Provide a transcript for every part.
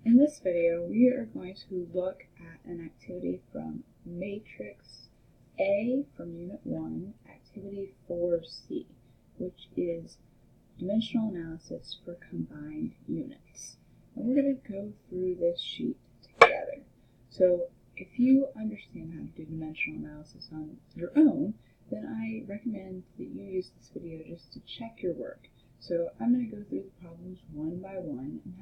In this video, we are going to look at an activity from Matrix A from Unit 1, Activity 4C, which is dimensional analysis for combined units. And we're going to go through this sheet together. So if you understand how to do dimensional analysis on your own, then I recommend that you use this video just to check your work. So I'm going to go through the problems one by one, and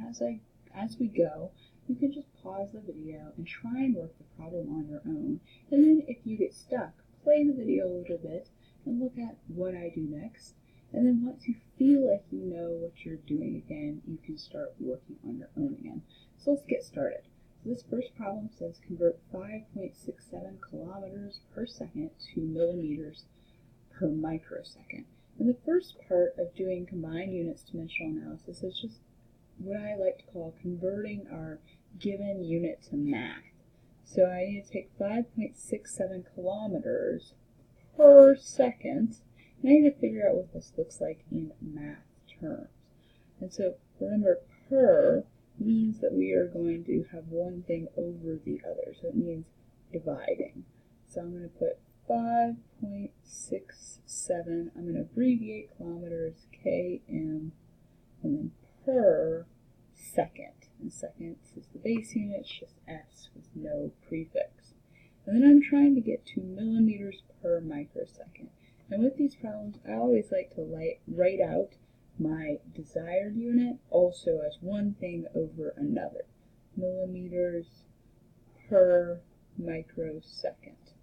as we go, you can just pause the video and try and work the problem on your own. And then if you get stuck, play the video a little bit and look at what I do next. And then once you feel like you know what you're doing again, you can start working on your own again. So let's get started. So this first problem says convert 5.67 kilometers per second to millimeters per microsecond. And the first part of doing combined units dimensional analysis is just what I like to call converting our given unit to math. So I need to take 5.67 kilometers per second, and I need to figure out what this looks like in math terms. And so remember, per means that we are going to have one thing over the other, so it means dividing. So I'm going to put 5.67, I'm going to abbreviate kilometers, km, and then per second. And seconds is the base unit, it's just s with no prefix. And then I'm trying to get to millimeters per microsecond. And with these problems, I always like to write out my desired unit also as one thing over another. Millimeters per microsecond.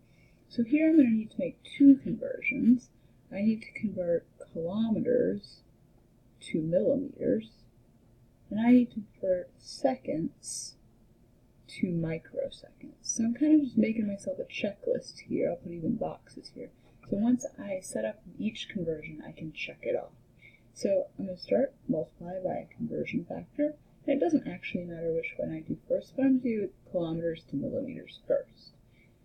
So here I'm going to need to make two conversions. I need to convert kilometers to millimeters, and I need to convert seconds to microseconds. So I'm kind of just making myself a checklist here. I'll put even boxes here. So once I set up each conversion, I can check it off. So I'm going to start multiply by a conversion factor. And it doesn't actually matter which one I do first, but I'm going to do kilometers to millimeters first.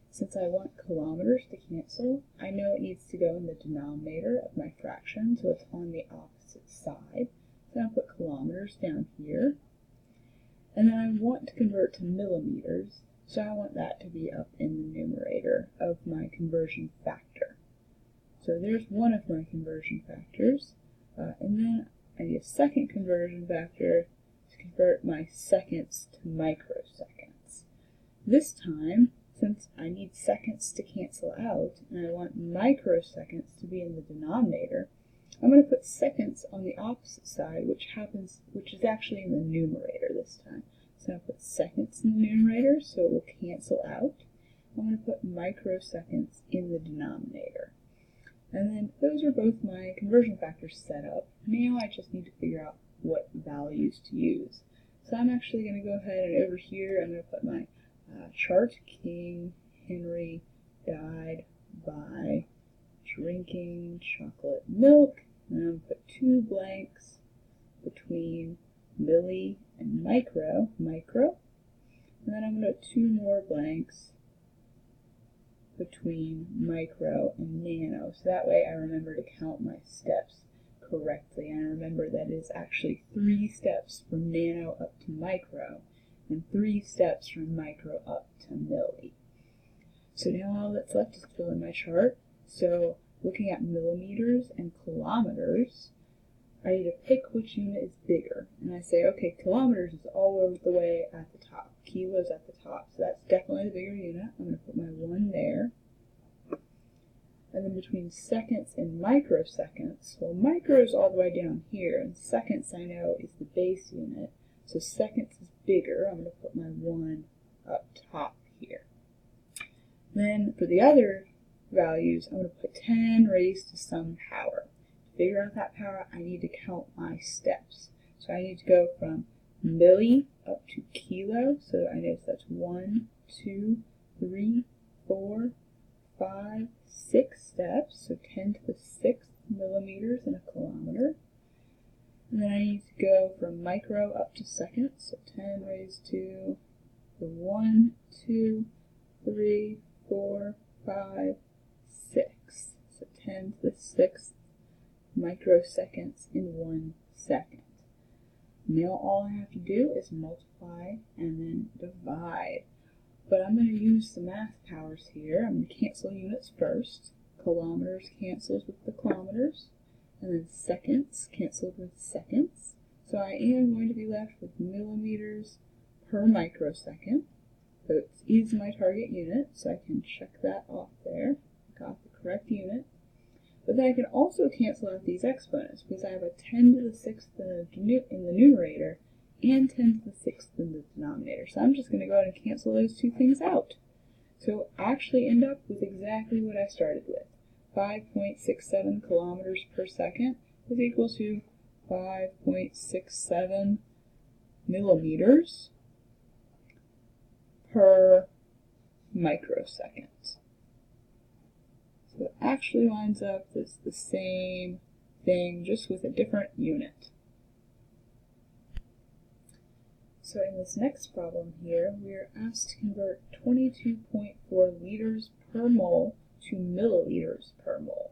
Since I want kilometers to cancel, I know it needs to go in the denominator of my fraction, so it's on the opposite side. So I'll put kilometers down here. And then I want to convert to millimeters, so I want that to be up in the numerator of my conversion factor. So there's one of my conversion factors. And then I need a second conversion factor to convert my seconds to microseconds. This time, since I need seconds to cancel out, and I want microseconds to be in the denominator, I'm going to put seconds on the opposite side, which is actually in the numerator this time. So I'll put seconds in the numerator, so it will cancel out. I'm going to put microseconds in the denominator. And then those are both my conversion factors set up. Now I just need to figure out what values to use. So I'm actually going to go ahead and over here, I'm going to put my chart. King Henry died by drinking chocolate milk. And I'm going to put two blanks between milli and micro. And then I'm going to put two more blanks between micro and nano. So that way I remember to count my steps correctly. And I remember that it is actually 3 steps from nano up to micro, and 3 steps from micro up to milli. So now all that's left is to fill in my chart. So looking at millimeters and kilometers, I need to pick which unit is bigger. And I say, okay, kilometers is all over the way at the top. Kilos at the top. So that's definitely the bigger unit. I'm going to put my 1 there. And then between seconds and microseconds, well, micro is all the way down here, and seconds I know is the base unit. So seconds is bigger. I'm going to put my 1 up top here. Then for the other values, I'm going to put 10 raised to some power. To figure out that power, I need to count my steps. So I need to go from milli up to kilo. So I notice that's 1, 2, 3, 4, 5, 6 steps. So 10 to the 6th millimeters in a kilometer. And then I need to go from micro up to seconds. So 10 raised to the 1, 2, 3, 4, 5, 6. So 10 to the 6th microseconds in 1 second. Now all I have to do is multiply and then divide. But I'm going to use the math powers here. I'm going to cancel units first. Kilometers cancels with the kilometers, and then seconds canceled with seconds. So I am going to be left with millimeters per microsecond. So it's my target unit, so I can check that off there. Got the correct unit. But then I can also cancel out these exponents because I have a 10 to the 6th in the numerator and 10 to the 6th in the denominator. So I'm just going to go ahead and cancel those two things out. So I actually end up with exactly what I started with. 5.67 kilometers per second is equal to 5.67 millimeters per microsecond. So it actually lines up as the same thing, just with a different unit. So in this next problem here, we are asked to convert 22.4 liters per mole to milliliters per mole.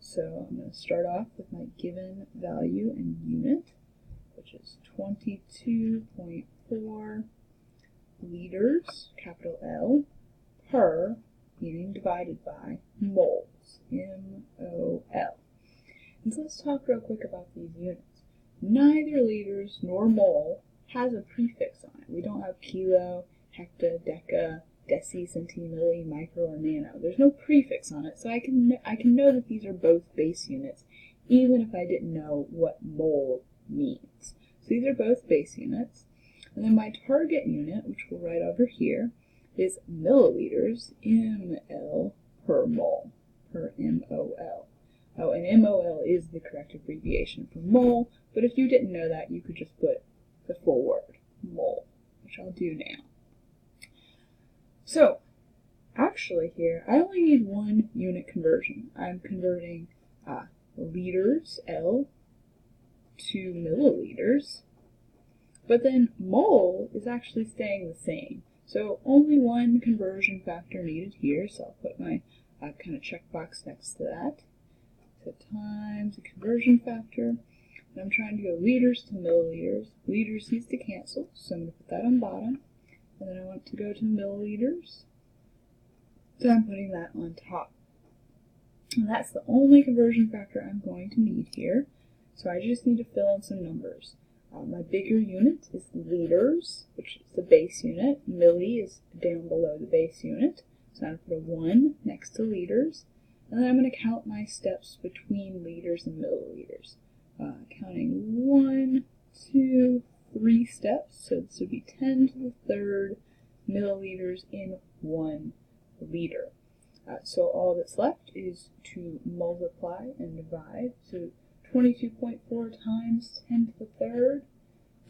So I'm going to start off with my given value and unit, which is 22.4 liters, capital L, per, meaning divided by, moles, M-O-L. And so let's talk real quick about these units. Neither liters nor mole has a prefix on it. We don't have kilo, hecta, deca, deci, centi, milli, micro, or nano. There's no prefix on it, so I can know that these are both base units, even if I didn't know what mole means. So these are both base units. And then my target unit, which we'll write over here, is milliliters, ml per mole, per MOL. Oh, and MOL is the correct abbreviation for mole, but if you didn't know that, you could just put the full word, mole, which I'll do now. So, actually here, I only need one unit conversion. I'm converting liters, L, to milliliters, but then mole is actually staying the same. So only one conversion factor needed here, so I'll put my kind of checkbox next to that. So times the conversion factor. And I'm trying to go liters to milliliters. Liters needs to cancel, so I'm going to put that on bottom. And then I want to go to milliliters, so I'm putting that on top. And that's the only conversion factor I'm going to need here. So I just need to fill in some numbers. My bigger unit is liters, which is the base unit. Milli is down below the base unit. So I'm going to put a 1 next to liters. And then I'm going to count my steps between liters and milliliters. Counting 1, 2, 3 steps. So this would be 10 to the 3rd milliliters in 1 liter. So all that's left is to multiply and divide. So 22.4 times 10 to the 3rd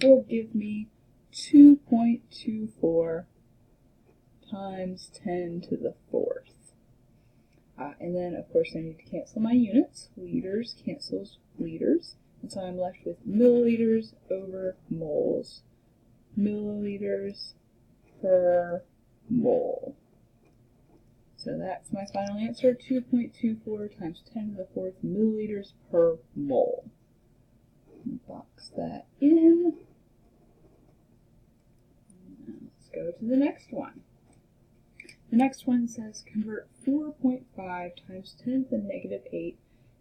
will give me 2.24 times 10 to the 4th. And then, of course, I need to cancel my units. Liters cancels liters. And so I'm left with milliliters over moles. Milliliters per mole. So that's my final answer, 2.24 times 10 to the 4th milliliters per mole. Box that in. Now let's go to the next one. The next one says convert 4.5 times 10 to the negative 8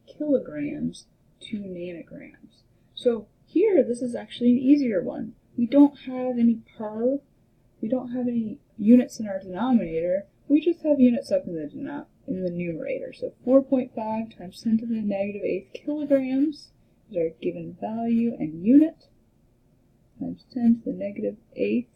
kilograms to nanograms. So here, this is actually an easier one. We don't have any per, we don't have any units in our denominator. We just have units up in the numerator. So 4.5 times 10 to the negative 8th kilograms is our given value and unit, times 10 to the negative 8th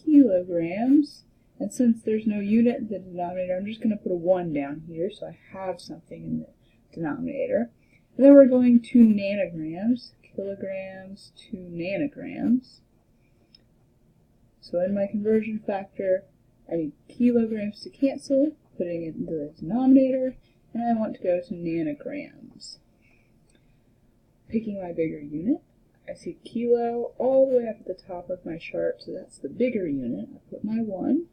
kilograms. And since there's no unit in the denominator, I'm just going to put a 1 down here so I have something in the denominator. And then we're going to nanograms, kilograms to nanograms. So in my conversion factor, I need kilograms to cancel, putting it into the denominator, and I want to go to nanograms. Picking my bigger unit, I see kilo all the way up at the top of my chart, so that's the bigger unit. I put my 1,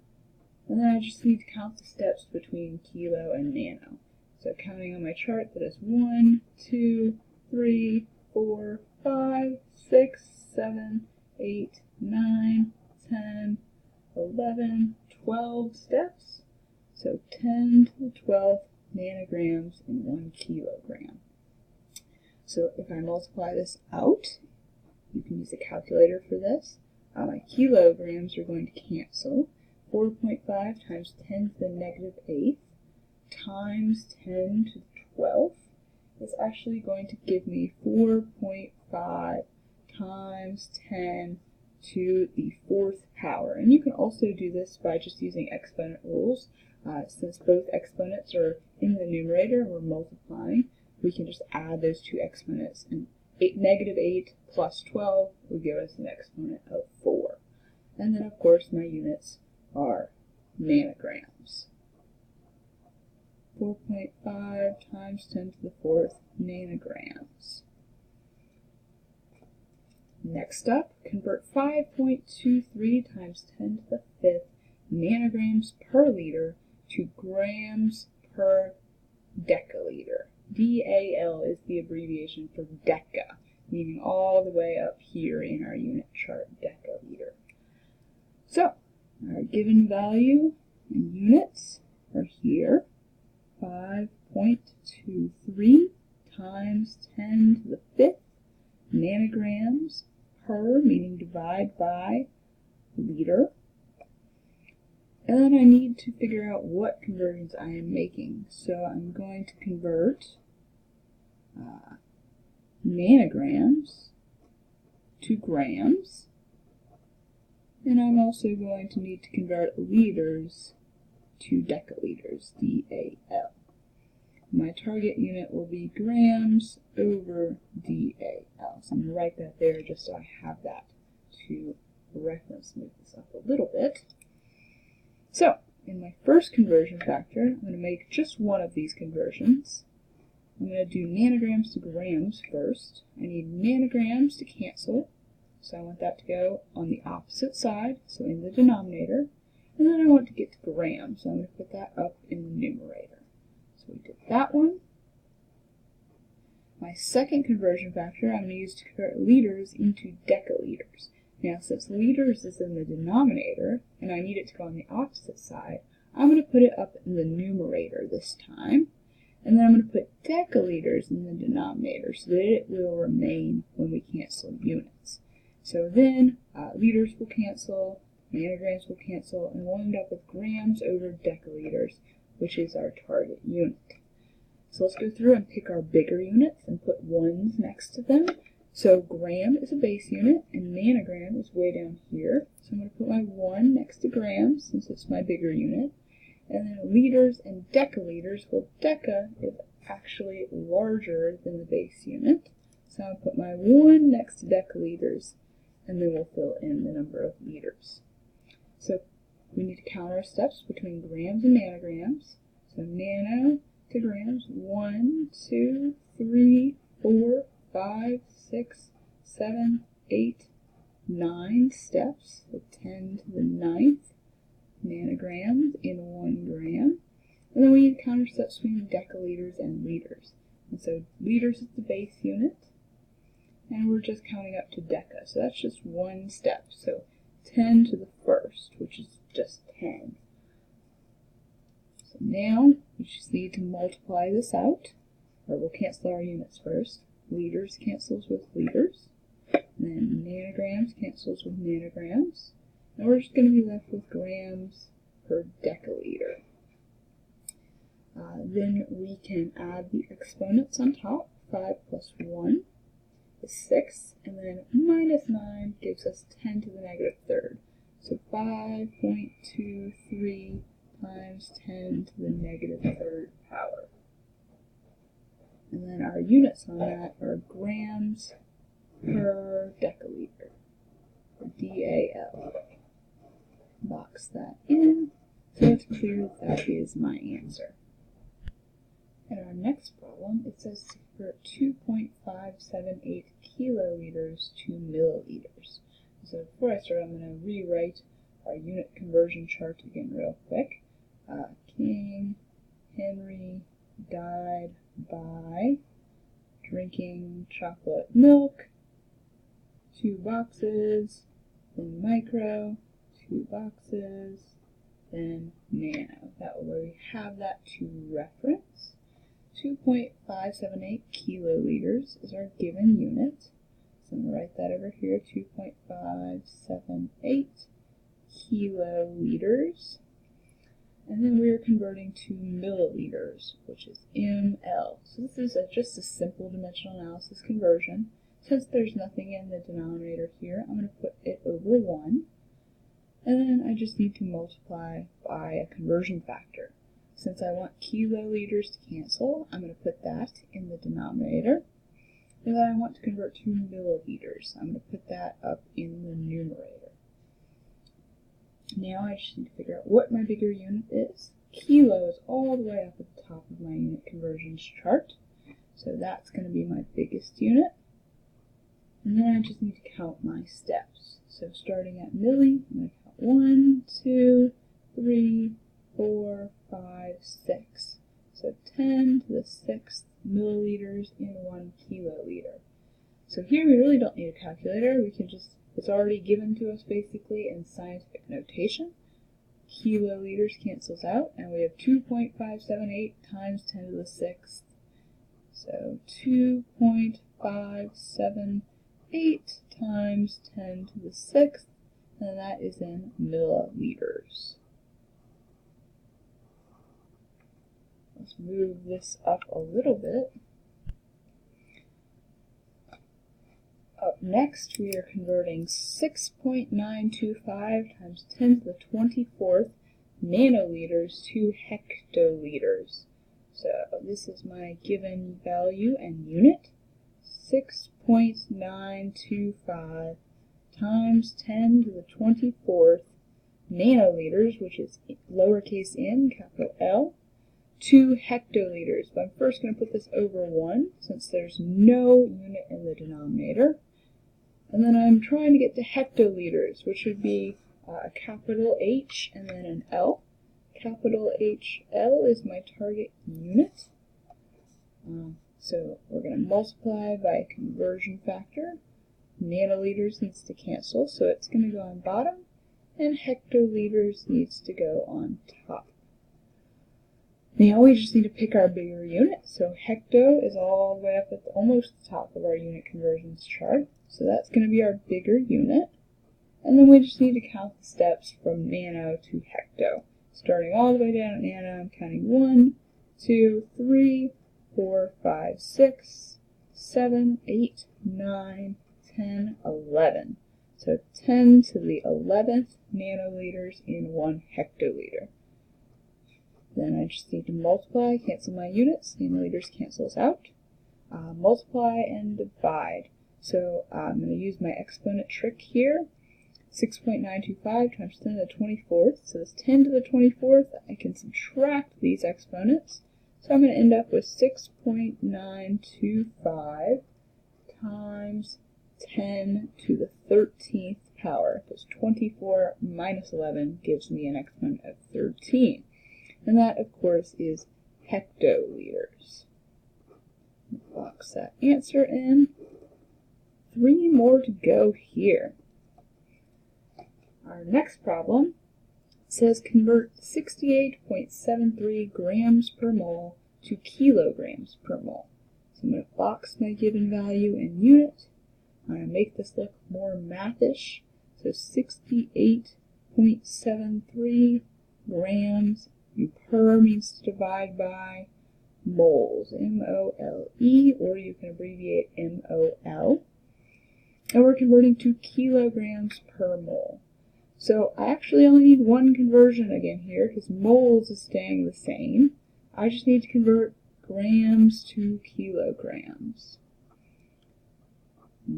and then I just need to count the steps between kilo and nano. So counting on my chart, that is 1, 2, 3, 4, 5, 6, 7, 8, 9, 10, 11, 12 steps. So 10 to the 12th nanograms in 1 kilogram. So if I multiply this out, you can use a calculator for this. My kilograms are going to cancel. 4.5 times 10 to the negative 8th times 10 to the 12th is actually going to give me 4.5 times 10 to the 4th power. And you can also do this by just using exponent rules. Since both exponents are in the numerator and we're multiplying, we can just add those two exponents. And negative 8 plus 12 will give us an exponent of 4. And then, of course, my units are nanograms. 4.5 times 10 to the 4th nanograms. Next up, convert 5.23 times 10 to the 5th nanograms per liter to grams per deciliter. DAL is the abbreviation for deca, meaning all the way up here in our unit chart, deciliter. So, our given value in units are here, 5.23 times 10 to the 5th nanograms per, meaning divide by, liter. And then I need to figure out what conversions I am making. So I'm going to convert nanograms to grams. And I'm also going to need to convert liters to deciliters, DAL. My target unit will be grams over DAL. So I'm going to write that there just so I have that to reference. Move this up a little bit. So, in my first conversion factor, I'm going to make just one of these conversions. I'm going to do nanograms to grams first. I need nanograms to cancel, so I want that to go on the opposite side, so in the denominator. And then I want to get to grams, so I'm going to put that up in the numerator. So we did that one. My second conversion factor I'm going to use to convert liters into deciliters. Now, since liters is in the denominator, and I need it to go on the opposite side, I'm going to put it up in the numerator this time. And then I'm going to put deciliters in the denominator so that it will remain when we cancel units. So then, liters will cancel, nanograms will cancel, and we'll end up with grams over deciliters, which is our target unit. So let's go through and pick our bigger units and put ones next to them. So gram is a base unit, and nanogram is way down here. So I'm going to put my 1 next to grams, since it's my bigger unit. And then liters and deciliters, well, deca is actually larger than the base unit. So I'll put my 1 next to deciliters, and then we'll fill in the number of liters. So we need to count our steps between grams and nanograms. So nano to grams, 1, 2, 3, 4, 5, 6, 7, 8, 9 steps, so 10 to the 9th nanograms in 1 gram. And then we need to count our steps between deciliters and liters. And so liters is the base unit, and we're just counting up to deca. So that's just 1 step. So 10 to the 1st, which is just 10. So now we just need to multiply this out, or we'll cancel our units first. Liters cancels with liters, and then nanograms cancels with nanograms, and we're just going to be left with grams per deciliter. Then we can add the exponents on top. 5 plus 1 is 6, and then minus 9 gives us 10 to the negative 3rd. So 5.23 times 10 to the negative 3rd power. And then our units on that are grams per deciliter, or DAL. Box that in, so it's clear that is my answer. In our next problem, it says to convert 2.578 kiloliters to milliliters. So before I start, I'm going to rewrite our unit conversion chart again real quick. King Henry died by drinking chocolate milk 2 boxes, then micro, 2 boxes, then nano. That way we have that to reference. 2.578 kiloliters is our given unit. So I'm going to write that over here, 2.578 kiloliters. And then we're converting to milliliters, which is ml. So this is just a simple dimensional analysis conversion. Since there's nothing in the denominator here, I'm going to put it over 1. And then I just need to multiply by a conversion factor. Since I want kiloliters to cancel, I'm going to put that in the denominator. And then I want to convert to milliliters. I'm going to put that up in the numerator. Now I just need to figure out what my bigger unit is. Kilo is all the way up at the top of my unit conversions chart. So that's going to be my biggest unit. And then I just need to count my steps. So starting at milli, I'm going to count 1, 2, 3, 4, 5, 6. So 10 to the 6th milliliters in 1 kiloliter. So here we really don't need a calculator. We can just, it's already given to us basically in scientific notation. Kiloliters cancels out, and we have 2.578 times 10 to the 6th. So 2.578 times 10 to the 6th, and that is in milliliters. Let's move this up a little bit. Up next, we are converting 6.925 times 10 to the 24th nanoliters to hectoliters. So this is my given value and unit. 6.925 times 10 to the 24th nanoliters, which is lowercase n, capital L, to hectoliters. But I'm first going to put this over 1 since there's no unit in the denominator. And then I'm trying to get to hectoliters, which would be a capital H and then an L. Capital HL is my target unit. So we're going to multiply by a conversion factor. Nanoliters needs to cancel, so it's going to go on bottom, and hectoliters needs to go on top. Now we just need to pick our bigger unit. So hecto is all the way up at almost the top of our unit conversions chart. So that's going to be our bigger unit. And then we just need to count the steps from nano to hecto. Starting all the way down at nano, I'm counting 1, 2, 3, 4, 5, 6, 7, 8, 9, 10, 11. So 10 to the 11th nanoliters in 1 hectoliter. Then I just need to multiply, cancel my units, nanoliters cancels out, multiply and divide. So I'm going to use my exponent trick here. 6.925 times 10 to the 24th, so that's 10 to the 24th. I can subtract these exponents. So I'm going to end up with 6.925 times 10 to the 13th power, because 24 minus 11 gives me an exponent of 13. And that, of course, is hectoliters. Box that answer in. 3 more to go here. Our next problem says convert 68.73 grams per mole to kilograms per mole. So I'm going to box my given value in unit. I'm going to make this look more mathish. So 68.73 grams per means to divide by moles, M-O-L-E, or you can abbreviate M-O-L. And we're converting to kilograms per mole. So I actually only need one conversion again here, because moles is staying the same. I just need to convert grams to kilograms.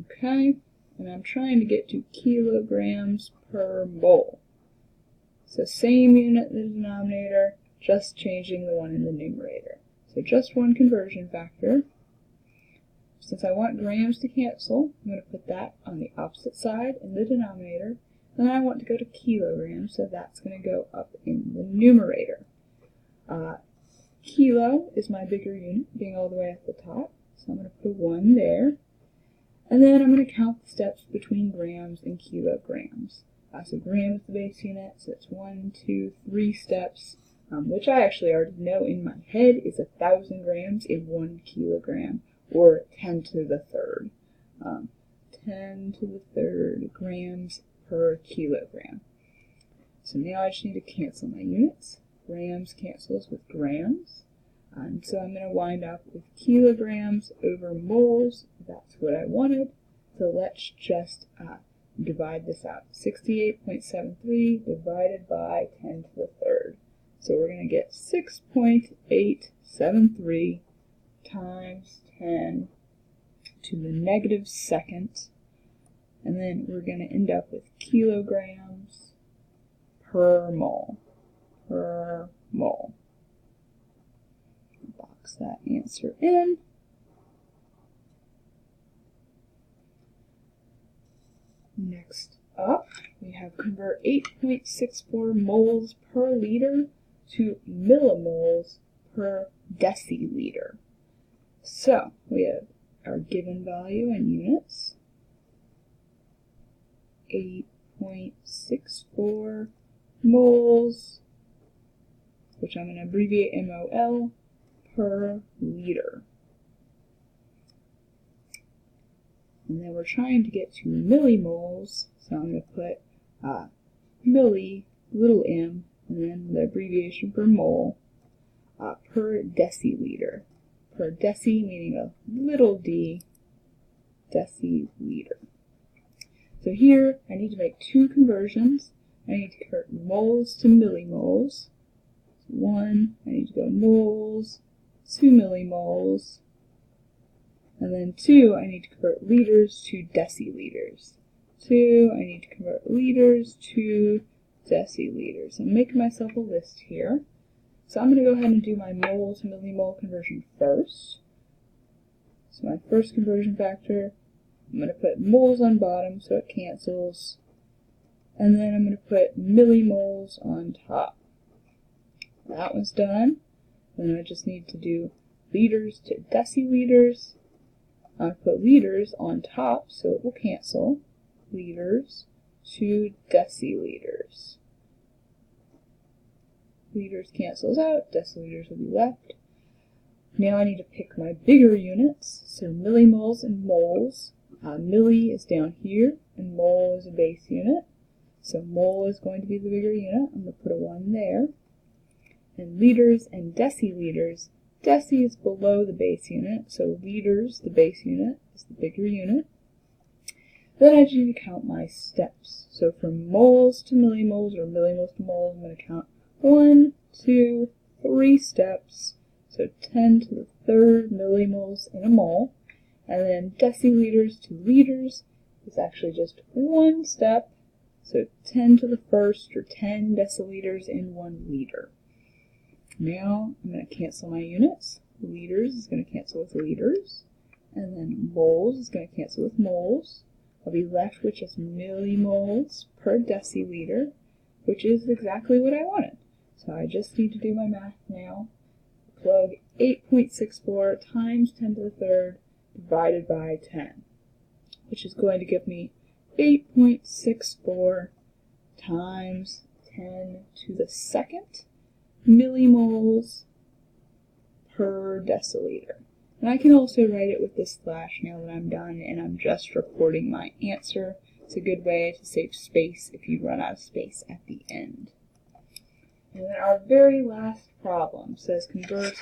Okay, and I'm trying to get to kilograms per mole. So same unit in the denominator, just changing the one in the numerator. So just one conversion factor. Since I want grams to cancel, I'm going to put that on the opposite side in the denominator. And then I want to go to kilograms, so that's going to go up in the numerator. Kilo is my bigger unit, being all the way at the top. So I'm going to put a 1 there. And then I'm going to count the steps between grams and kilograms. So gram is the base unit, so it's 1, 2, 3 steps, which I actually already know in my head is 1,000 grams in 1 kilogram, or 10 to the third. 10 to the third grams per kilogram. So now I just need to cancel my units. Grams cancels with grams. And so I'm going to wind up with kilograms over moles. That's what I wanted. So let's just divide this out. 68.73 divided by 10 to the third. So we're going to get 6.873 times 10 to the negative second. And then we're going to end up with kilograms per mole. Per mole. Box that answer in. Next up, we have convert 8.64 moles per liter to millimoles per deciliter. So we have our given value in units, 8.64 moles, which I'm going to abbreviate MOL, per liter. And then we're trying to get to millimoles, so I'm going to put milli, little m, and then the abbreviation for mole, per deciliter. Per deci meaning a little d, deciliter. So here I need to make two conversions. I need to convert moles to millimoles. One, I need to go moles to millimoles. And then 2, I need to convert liters to deciliters. 2, I need to convert liters to deciliters. I'm making myself a list here. So I'm going to go ahead and do my mole to millimole conversion first. So my first conversion factor, I'm going to put moles on bottom so it cancels. And then I'm going to put millimoles on top. That one's done. Then I just need to do liters to deciliters. I put liters on top, so it will cancel. Liters to deciliters. Liters cancels out, deciliters will be left. Now I need to pick my bigger units, so millimoles and moles. Milli is down here, and mole is a base unit. So mole is going to be the bigger unit. I'm going to put a 1 there. And liters and deciliters. Deci is below the base unit, so liters, the base unit, is the bigger unit. Then I just need to count my steps. So from moles to millimoles, or millimoles to moles, I'm going to count 1, 2, 3 steps. So 10 to the third millimoles in a mole. And then deciliters to liters is actually just 1 step. So 10 to the first, or 10 deciliters in 1 liter. Now I'm going to cancel my units. Liters is going to cancel with liters. And then moles is going to cancel with moles. I'll be left with just millimoles per deciliter, which is exactly what I wanted. So I just need to do my math now. Plug 8.64 times 10 to the third divided by 10, which is going to give me 8.64 times 10 to the second millimoles per deciliter. And I can also write it with this slash now that I'm done and I'm just reporting my answer. It's a good way to save space if you run out of space at the end. And then our very last problem says convert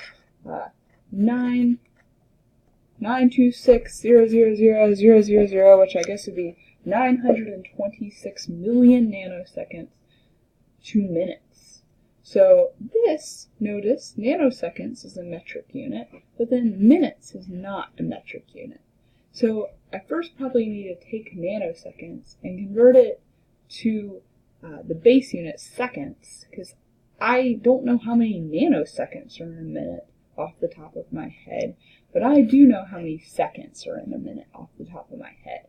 926,000,000, which I guess would be 926 million nanoseconds to minutes. So this, notice, nanoseconds is a metric unit, but then minutes is not a metric unit. So I first probably need to take nanoseconds and convert it to the base unit seconds, because I don't know how many nanoseconds are in a minute off the top of my head, but I do know how many seconds are in a minute off the top of my head.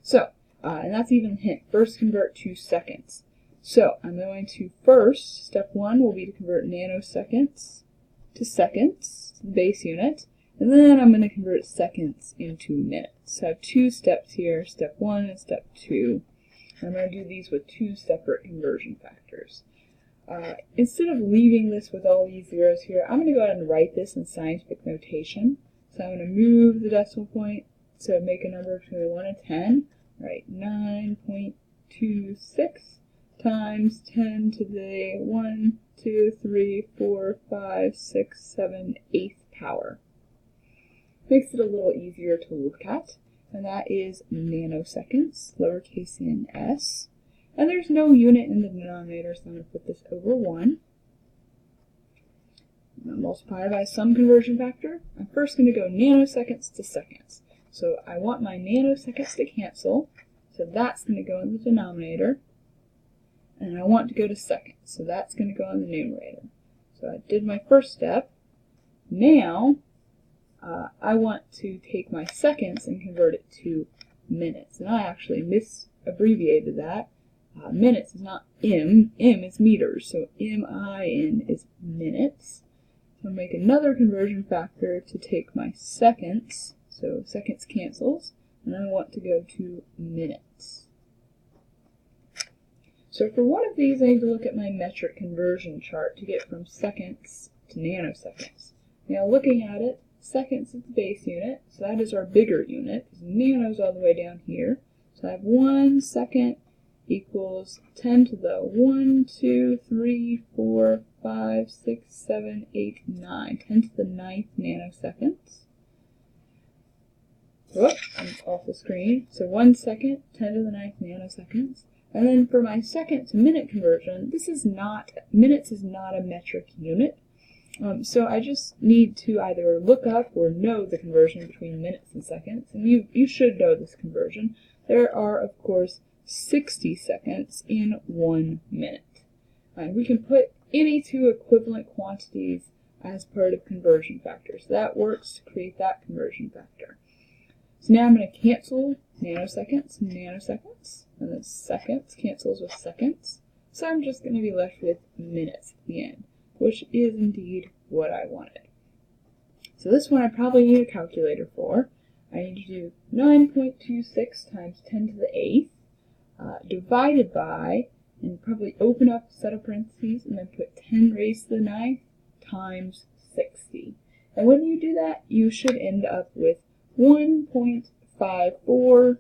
So, and that's even a hint, first convert to seconds. So I'm going to first, step 1 will be to convert nanoseconds to seconds, the base unit, And then I'm going to convert seconds into minutes. So I have two steps here, step 1 and step 2. I'm going to do these with two separate conversion factors. Instead of leaving this with all these zeros here, I'm going to go ahead and write this in scientific notation. So I'm going to move the decimal point to make a number between 1 and 10. Right, 9.26 times 10 to the 1, 2, 3, 4, 5, 6, 7, 8th power. Makes it a little easier to look at, and that is nanoseconds, lowercase n-s. And there's no unit in the denominator, so I'm going to put this over 1. I'm going to multiply by some conversion factor. I'm first going to go nanoseconds to seconds. So I want my nanoseconds to cancel, so that's going to go in the denominator. And I want to go to seconds, so that's going to go in the numerator. So I did my first step. Now, I want to take my seconds and convert it to minutes. And I actually misabbreviated that. Minutes is not m is meters, so min is minutes. So I'll make another conversion factor to take my seconds, so seconds cancels, and I want to go to minutes. So for one of these, I need to look at my metric conversion chart to get from seconds to nanoseconds. Now looking at it, seconds is the base unit, so that is our bigger unit, because nano's all the way down here. So I have 1 second equals 10 to the 1, 2, 3, 4, 5, 6, 7, 8, 9. 10 to the 9th nanoseconds. Whoop, I'm off the screen. So 1 second, 10 to the 9th nanoseconds. And then for my second to minute conversion, minutes is not a metric unit. So I just need to either look up or know the conversion between minutes and seconds. And you should know this conversion. There are, of course, 60 seconds in 1 minute. And we can put any two equivalent quantities as part of conversion factors. That works to create that conversion factor. So now I'm going to cancel nanoseconds and nanoseconds, and then seconds cancels with seconds. So I'm just going to be left with minutes at the end, which is indeed what I wanted. So this one I probably need a calculator for. I need to do 9.26 times 10 to the 8th. Divided by, and probably open up a set of parentheses, and then put 10 raised to the 9th times 60. And when you do that, you should end up with 1.54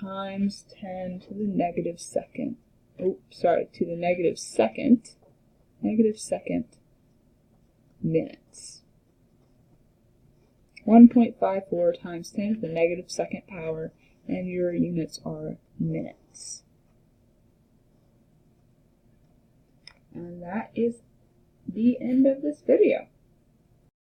times 10 to the negative second. To the negative second minutes. 1.54 times 10 to the negative second power, and your units are minutes. And that is the end of this video.